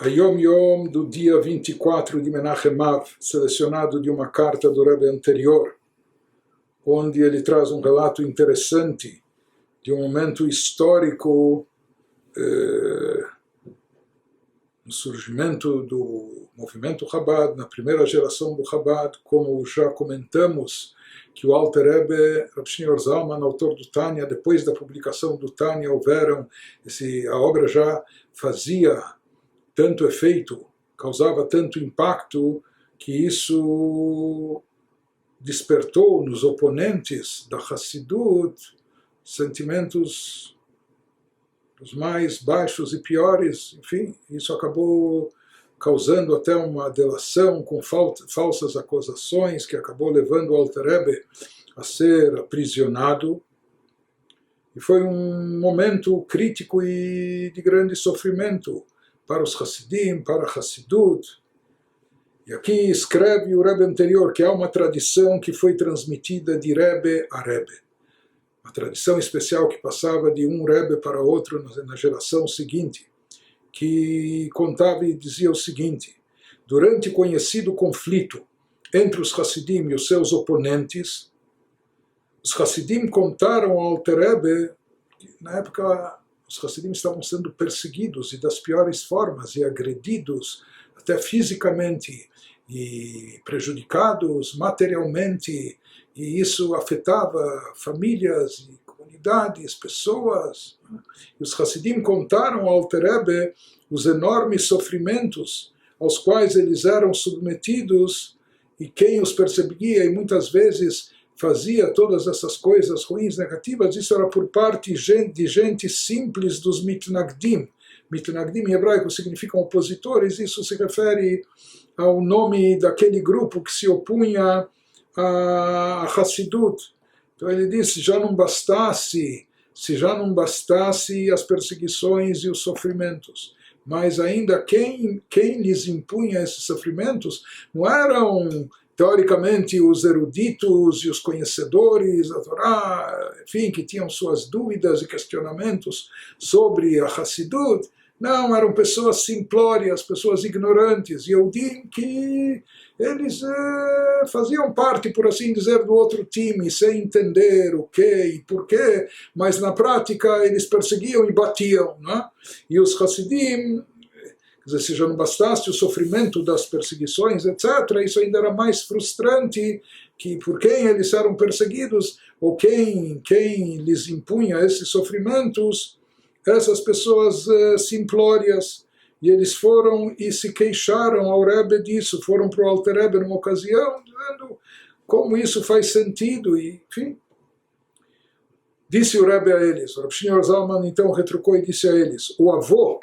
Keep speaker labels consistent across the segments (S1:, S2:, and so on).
S1: A Yom Yom do dia 24 de Menachem Av, selecionado de uma carta do Rebbe anterior, onde ele traz um relato interessante de um momento histórico no surgimento do movimento Chabad, na primeira geração do Chabad, como já comentamos, que o Alter Rebbe, Rav Shneur Zalman, autor do Tânia, depois da publicação do Tânia, a obra já fazia tanto efeito, causava tanto impacto, que isso despertou nos oponentes da Hassidut sentimentos dos mais baixos e piores. Enfim, isso acabou causando até uma delação com falsas acusações, que acabou levando o Alter Rebbe a ser aprisionado. E foi um momento crítico e de grande sofrimento para os Hassidim, para a Hassidut. E aqui escreve o Rebbe anterior que há uma tradição que foi transmitida de Rebbe a Rebbe. Uma tradição especial que passava de um Rebbe para outro na geração seguinte, que contava e dizia o seguinte: durante o conhecido conflito entre os Hassidim e os seus oponentes, os Hassidim contaram ao Alter Rebbe que, na época, os Hassidim estavam sendo perseguidos e das piores formas, e agredidos até fisicamente, e prejudicados materialmente, e isso afetava famílias e comunidades, pessoas. E os Hassidim contaram ao Alter Rebbe os enormes sofrimentos aos quais eles eram submetidos, e quem os perseguia e muitas vezes fazia todas essas coisas ruins, negativas, isso era por parte de gente simples dos mitnagdim. Mitnagdim em hebraico significam opositores, isso se refere ao nome daquele grupo que se opunha a Hassidut. Então ele disse, se já não bastasse as perseguições e os sofrimentos, mas ainda quem lhes impunha esses sofrimentos não eram teoricamente os eruditos e os conhecedores da Torá, enfim, que tinham suas dúvidas e questionamentos sobre a Hassidut. Não, eram pessoas simplórias, pessoas ignorantes, Yehudim, que eles faziam parte, por assim dizer, do outro time, sem entender o que e porquê, mas na prática eles perseguiam e batiam, né? E os Hassidim, quer dizer, se já não bastasse o sofrimento das perseguições, etc., isso ainda era mais frustrante, que por quem eles eram perseguidos, ou quem lhes impunha esses sofrimentos, essas pessoas simplórias. E eles foram e se queixaram ao Rebbe disso, foram para o Alter Rebbe numa ocasião, dizendo como isso faz sentido, e enfim. Disse o Rebbe a eles, o Rav Shneur Zalman então retrucou e disse a eles, o avô,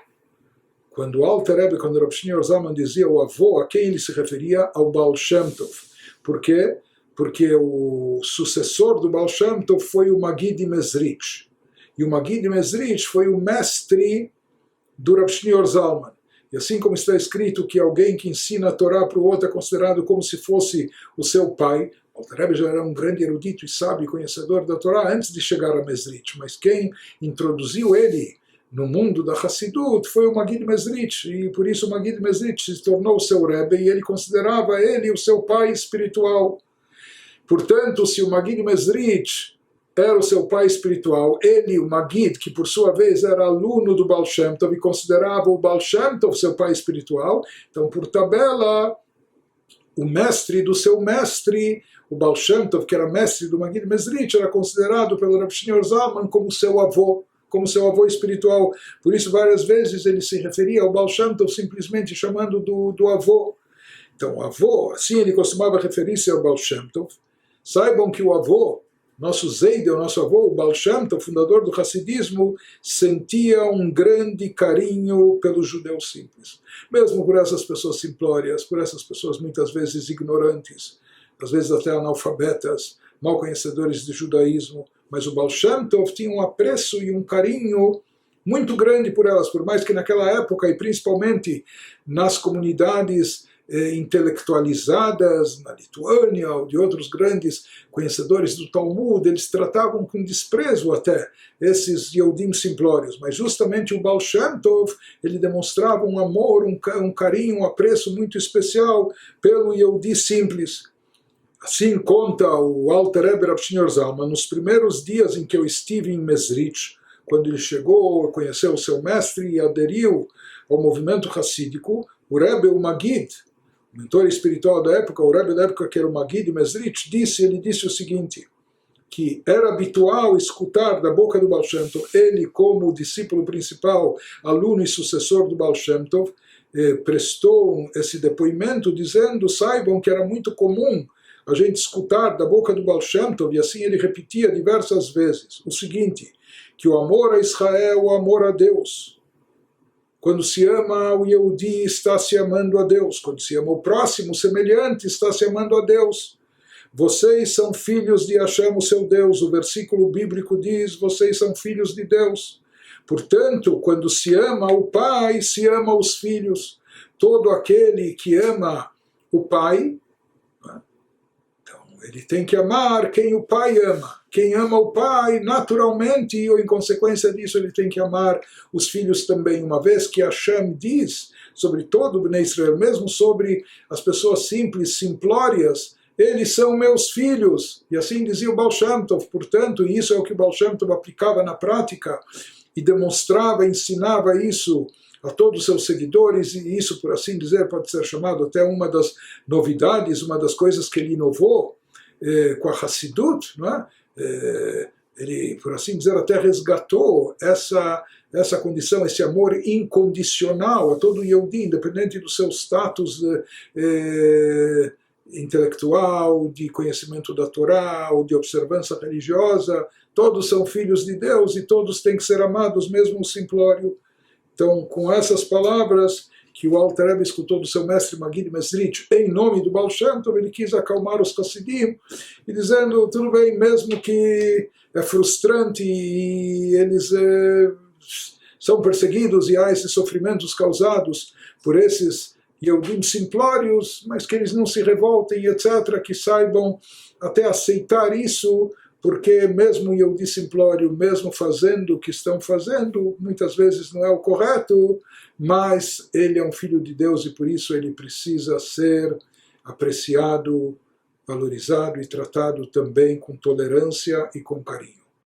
S1: quando o Alter Rebbe, quando o Rav Shneur Zalman dizia o avô, a quem ele se referia? Ao Baal Shem Tov. Por quê? Porque o sucessor do Baal Shem Tov foi o Magid Mezritch. E o Magid Mezritch foi o mestre do Rav Shneur Zalman. E assim como está escrito que alguém que ensina a Torá para o outro é considerado como se fosse o seu pai, o Alter Rebbe já era um grande erudito e sábio conhecedor da Torá antes de chegar a Mezritch, mas quem introduziu ele no mundo da Hassidut foi o Magid Mezritch, e por isso o Magid Mezritch se tornou o seu Rebbe, e ele considerava ele o seu pai espiritual. Portanto, se o Magid Mezritch era o seu pai espiritual, ele, o Magid, que por sua vez era aluno do Baal Shem Tov e considerava o Baal Shem Tov seu pai espiritual, então por tabela, o mestre do seu mestre, o Baal Shem Tov, que era mestre do Magid Mezritch, era considerado pelo Rav Shneur Zalman como seu avô espiritual. Por isso várias vezes ele se referia ao Baal Shem Tov simplesmente chamando do avô. Então o avô, assim ele costumava referir-se ao Baal Shem Tov. Saibam que o avô, nosso Zeidel, nosso avô, o Baal Shem Tov, fundador do Hassidismo, sentia um grande carinho pelos judeus simples. Mesmo por essas pessoas simplórias, por essas pessoas muitas vezes ignorantes, às vezes até analfabetas, mal conhecedores de judaísmo, mas o Baal Shem Tov tinha um apreço e um carinho muito grande por elas, por mais que naquela época, e principalmente nas comunidades intelectualizadas na Lituânia ou de outros grandes conhecedores do Talmud, eles tratavam com desprezo até esses Yehudim simplórios, mas justamente o Baal Shem Tov, ele demonstrava um amor, um carinho, um apreço muito especial pelo Yehudi simples. Assim conta o Alter Rebbe Rav Shneur Zalman, nos primeiros dias em que eu estive em Mezrich, quando ele chegou, conheceu o seu mestre e aderiu ao movimento hassídico, o Rebbe, o Magid, o mentor espiritual da época, o Rebbe da época que era o Magid de Mezrich, ele disse o seguinte, que era habitual escutar da boca do Baal Shem Tov, ele como discípulo principal, aluno e sucessor do Baal Shem Tov, prestou esse depoimento dizendo, saibam que era muito comum a gente escutar da boca do Baal Shem Tov, e assim ele repetia diversas vezes, o seguinte, que o amor a Israel, o amor a Deus, quando se ama o Yehudi, está se amando a Deus. Quando se ama o próximo, o semelhante, está se amando a Deus. Vocês são filhos de Hashem, o seu Deus. O versículo bíblico diz, vocês são filhos de Deus. Portanto, quando se ama o pai, se ama os filhos. Todo aquele que ama o pai, então ele tem que amar quem o pai ama. Quem ama o pai, naturalmente, ou em consequência disso, ele tem que amar os filhos também. Uma vez que Hashem diz sobre todo o Bnei Israel, mesmo sobre as pessoas simples, simplórias, eles são meus filhos. E assim dizia o Baal Shem Tov. Portanto, isso é o que o Baal Shem Tov aplicava na prática e demonstrava, ensinava isso a todos os seus seguidores, e isso, por assim dizer, pode ser chamado até uma das novidades, uma das coisas que ele inovou com a Hassidut, não é? Ele, por assim dizer, até resgatou essa condição, esse amor incondicional a todo Yehudi, independente do seu status intelectual, de conhecimento da Torá, ou de observância religiosa. Todos são filhos de Deus e todos têm que ser amados, mesmo o simplório. Então, com essas palavras que o Alter Rebbe escutou do seu mestre Magid Mezrich, em nome do Baal Shem Tov, ele quis acalmar os Hassidim, e dizendo, tudo bem, mesmo que é frustrante e eles são perseguidos e há esses sofrimentos causados por esses Yehudim simplórios, mas que eles não se revoltem, etc., que saibam até aceitar isso, porque mesmo o Yehudi simplório, mesmo fazendo o que estão fazendo, muitas vezes não é o correto, mas ele é um filho de Deus e por isso ele precisa ser apreciado, valorizado e tratado também com tolerância e com carinho.